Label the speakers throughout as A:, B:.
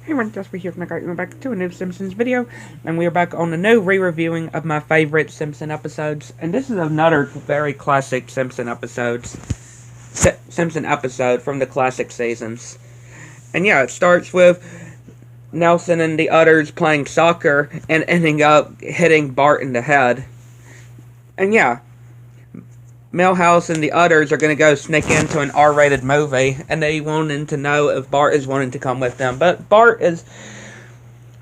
A: Hey everyone, Jasper here from the We're back to a new Simpsons video, and we are back on a new re-reviewing of my favorite Simpson episodes, and this is another very classic Simpson Simpson episode from the classic seasons. And yeah, it starts with Nelson and the others playing soccer and ending up hitting Bart in the head. And yeah, Milhouse and the others are going to go sneak into an R-rated movie, and they wanted to know if Bart is wanting to come with them. But Bart is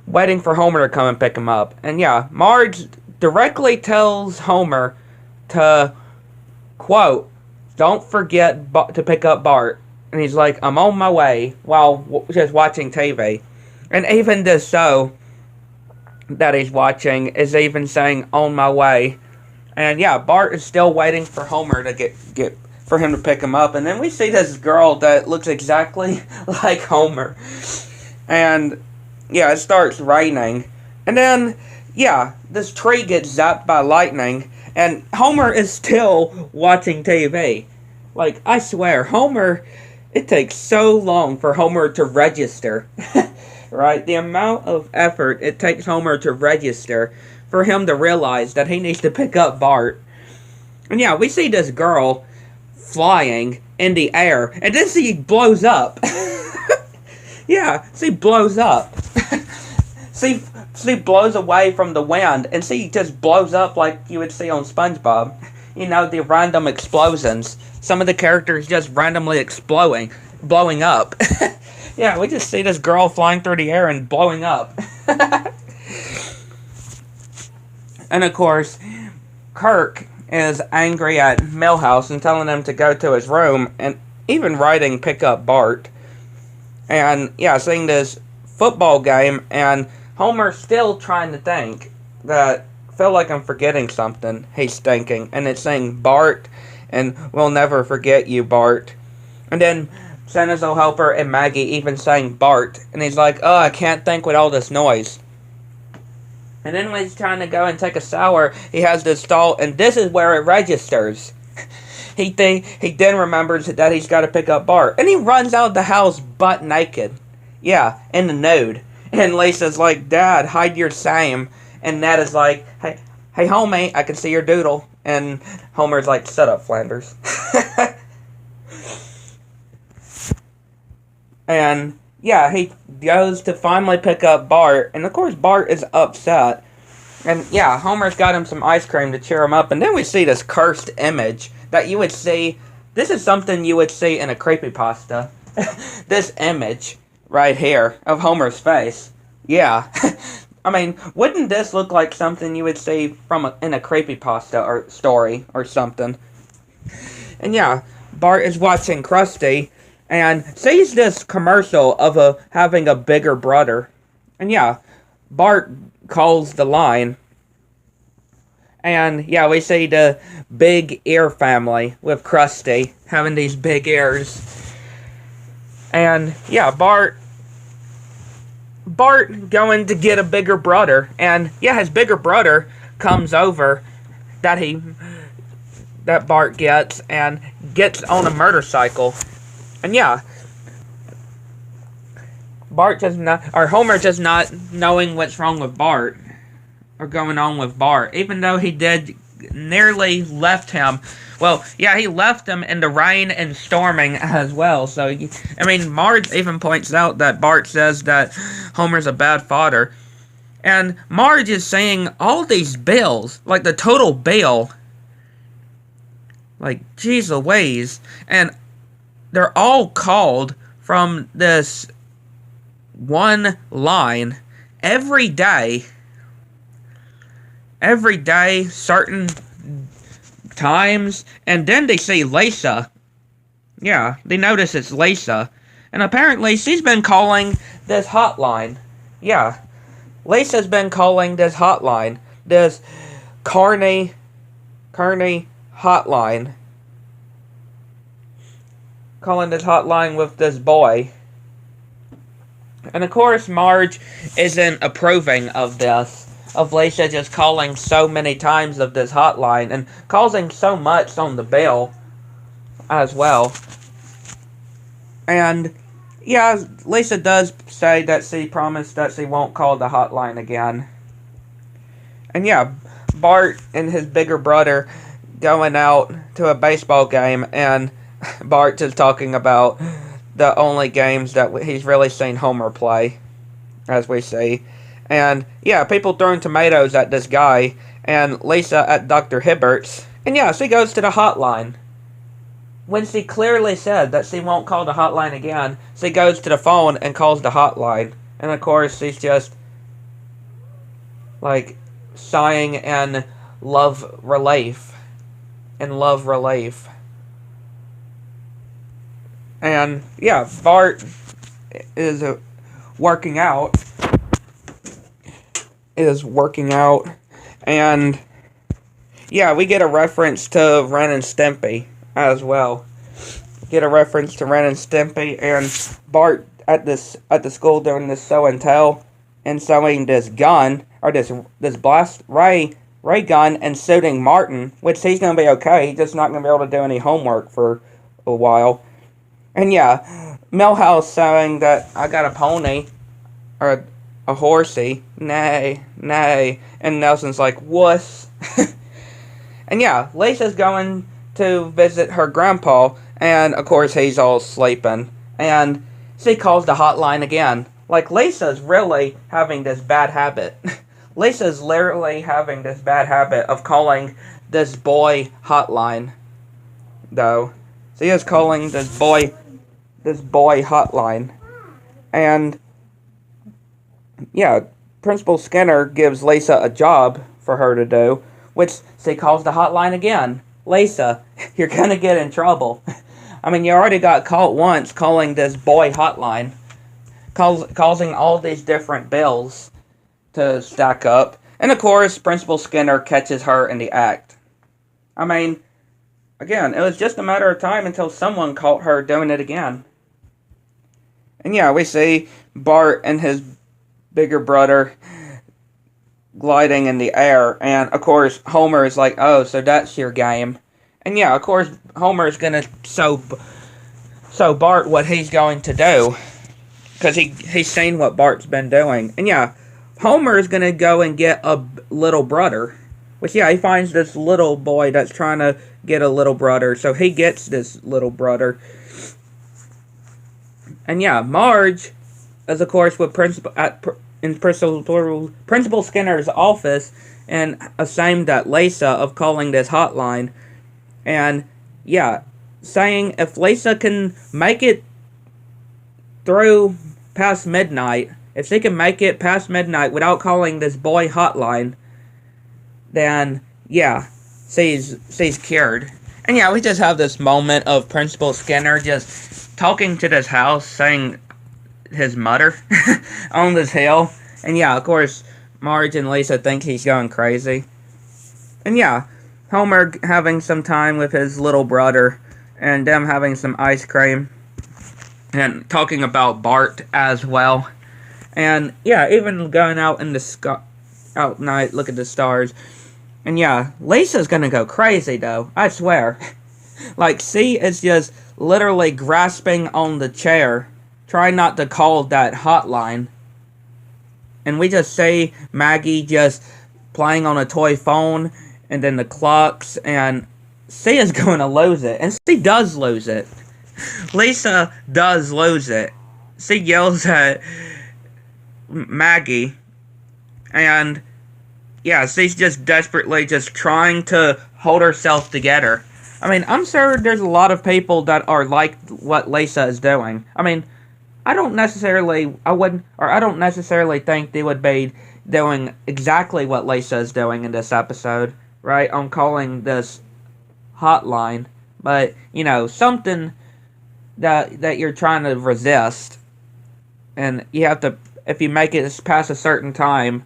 A: waiting for Homer to come and pick him up. And yeah, Marge directly tells Homer to, quote, "Don't forget to pick up Bart." And he's like, "I'm on my way," while just watching TV. And even the show that he's watching is even saying, "on my way." And yeah, Bart is still waiting for Homer to get for him to pick him up. And then we see this girl that looks exactly like Homer. And yeah, it starts raining. And then, yeah, this tree gets zapped by lightning. And Homer is still watching TV. Like, I swear, Homer, it takes so long for Homer to register. Right? The amount of effort it takes Homer to register for him to realize that he needs to pick up Bart. And yeah, we see this girl flying in the air, and then she blows up. Yeah, she blows up. she blows away from the wind, and she just blows up like you would see on SpongeBob. You know, the random explosions. Some of the characters just randomly blowing up. Yeah, we just see this girl flying through the air and blowing up. And of course, Kirk is angry at Milhouse and telling him to go to his room, and even writing "pick up Bart." And yeah, seeing this football game, and Homer's still trying to think that, feel like I'm forgetting something. He's thinking, and it's saying Bart, and "we'll never forget you, Bart." And then Santa's little helper and Maggie even saying Bart, and he's like, "Oh, I can't think with all this noise." And then when he's trying to go and take a shower, he has this thought, and this is where it registers. He then remembers that he's got to pick up Bart, and he runs out of the house butt naked. Yeah, in the nude. And Lisa's like, "Dad, hide your same." And Ned is like, hey, homie, I can see your doodle." And Homer's like, "Shut up, Flanders." And yeah, he goes to finally pick up Bart, and of course Bart is upset. And yeah, Homer's got him some ice cream to cheer him up, and then we see this cursed image that you would see. This is something you would see in a creepypasta. This image right here of Homer's face. Yeah. I mean, wouldn't this look like something you would see in a creepypasta or story or something? And yeah, Bart is watching Krusty and sees this commercial of having a bigger brother. And yeah, Bart calls the line. And yeah, we see the big ear family with Krusty having these big ears. And yeah, Bart going to get a bigger brother. And yeah, his bigger brother comes over that Bart gets and gets on a motorcycle. And yeah, Homer just not knowing what's wrong with Bart, or going on with Bart, even though he did nearly left him. Well, yeah, he left him in the rain and storming as well. So, I mean, Marge even points out that Bart says that Homer's a bad father. And Marge is saying all these bills, like the total bill, like, geez Louise, and they're all called from this one line every day, certain times. And then they see Lisa. Yeah, they notice it's Lisa. And apparently she's been calling this hotline. Yeah, Lisa's been calling this hotline. This Carney hotline. Calling this hotline with this boy. And of course, Marge isn't approving of this. Of Lisa just calling so many times of this hotline and causing so much on the bill as well. And Yeah, Lisa does say that she promised that she won't call the hotline again. And yeah, Bart and his bigger brother going out to a baseball game, and Bart is talking about the only games that he's really seen Homer play, as we see. And yeah, people throwing tomatoes at this guy, and Lisa at Dr. Hibbert's. And yeah, she goes to the hotline. When she clearly said that she won't call the hotline again, she goes to the phone and calls the hotline. And of course, she's just like sighing and love relief. And love relief. And yeah, Bart is working out. And yeah, we get a reference to Ren and Stimpy as well. Get a reference to Ren and Stimpy, and Bart at the school doing this show and tell, and sewing this gun or this blast ray gun and shooting Martin, which he's gonna be okay. He's just not gonna be able to do any homework for a while. And yeah, Milhouse saying that I got a pony or a horsey, nay, and Nelson's like wuss. And yeah, Lisa's going to visit her grandpa, and of course he's all sleeping, and she calls the hotline again. Like, Lisa's really having this bad habit. Lisa's literally having this bad habit of calling this boy hotline, though. She is calling this boy hotline. And yeah, Principal Skinner gives Lisa a job for her to do, which she calls the hotline again. Lisa, you're gonna get in trouble. I mean, you already got caught once calling this boy hotline, causing all these different bills to stack up. And of course, Principal Skinner catches her in the act. I mean, again, it was just a matter of time until someone caught her doing it again. And yeah, we see Bart and his bigger brother gliding in the air, and of course Homer is like, oh, so that's your game. And yeah, of course Homer is gonna show Bart what he's going to do, because he's seen what Bart's been doing. And yeah, Homer is gonna go and get a little brother, which yeah, he finds this little boy that's trying to get a little brother, so he gets this little brother. And yeah, Marge is of course with Principal Skinner's office, and ashamed at Lisa of calling this hotline. And yeah, saying if Lisa can make it through past midnight, if she can make it past midnight without calling this boy hotline, then yeah, she's cured. And yeah, we just have this moment of Principal Skinner just talking to this house, saying his mother on this hill. And yeah, of course, Marge and Lisa think he's going crazy. And yeah, Homer having some time with his little brother, and them having some ice cream, and talking about Bart as well. And yeah, even going out in the sky, out night, look at the stars. And yeah, Lisa's gonna go crazy though, I swear. Like, she is just literally grasping on the chair, trying not to call that hotline. And we just see Maggie just playing on a toy phone, and then the clocks, and she is going to lose it. And she does lose it. Lisa does lose it. She yells at Maggie, and yeah, she's just desperately just trying to hold herself together. I mean, I'm sure there's a lot of people that are like what Lisa is doing. I mean, I don't necessarily think they would be doing exactly what Lisa is doing in this episode, right? On calling this hotline. But, you know, something that you're trying to resist. And you have to, if you make it past a certain time,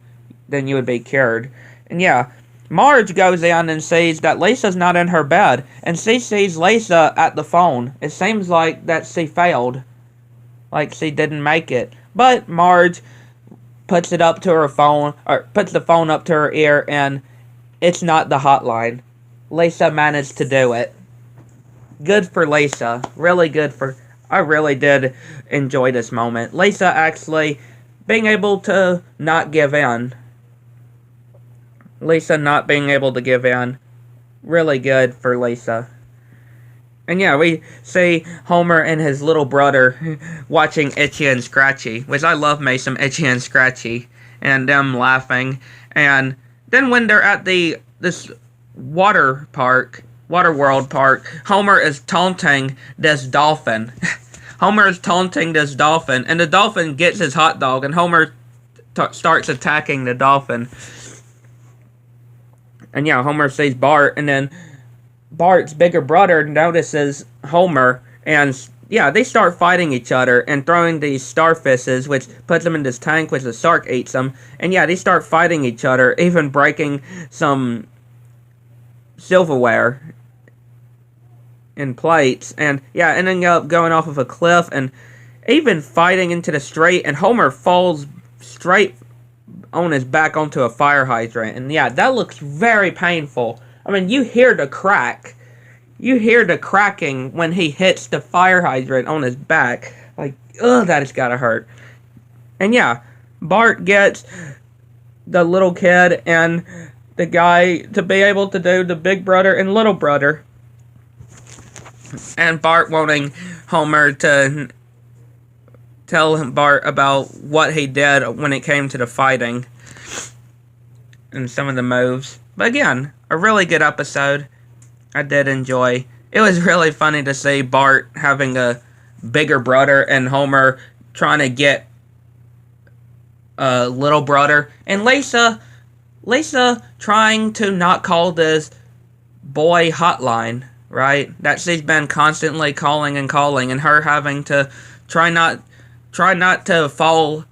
A: then you would be cured. And yeah, Marge goes in and sees that Lisa's not in her bed. And she sees Lisa at the phone. It seems like that she failed. Like she didn't make it. But Marge puts it up to her phone, or puts the phone up to her ear, and it's not the hotline. Lisa managed to do it. Good for Lisa. Really good for... I really did enjoy this moment. Lisa actually being able to not give in. Lisa not being able to give in. Really good for Lisa. And yeah, we see Homer and his little brother watching Itchy and Scratchy, which I love me some Itchy and Scratchy, and them laughing. And then when they're at this water world park, Homer is taunting this dolphin. Homer is taunting this dolphin, and the dolphin gets his hot dog, and Homer starts attacking the dolphin. And yeah, Homer sees Bart, and then Bart's bigger brother notices Homer, and yeah, they start fighting each other and throwing these starfishes, which puts them in this tank, which the shark eats them. And yeah, they start fighting each other, even breaking some silverware and plates, and yeah, ending up going off of a cliff and even fighting into the street, and Homer falls straight on his back onto a fire hydrant. And yeah, that looks very painful. I mean, you hear the crack. You hear the cracking when he hits the fire hydrant on his back. Like, ugh, that has gotta hurt. And yeah, Bart gets the little kid and the guy to be able to do the big brother and little brother. And Bart wanting Homer to tell Bart about what he did when it came to the fighting and some of the moves. But again, a really good episode. I did enjoy. It was really funny to see Bart having a bigger brother and Homer trying to get a little brother. And Lisa trying to not call this boy hotline, right? That she's been constantly calling, and her having to try not to fall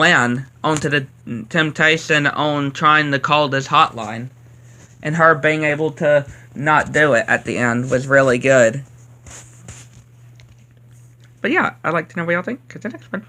A: in onto the temptation on trying to call this hotline, and her being able to not do it at the end was really good. But yeah, I'd like to know what y'all think. Catch you next one.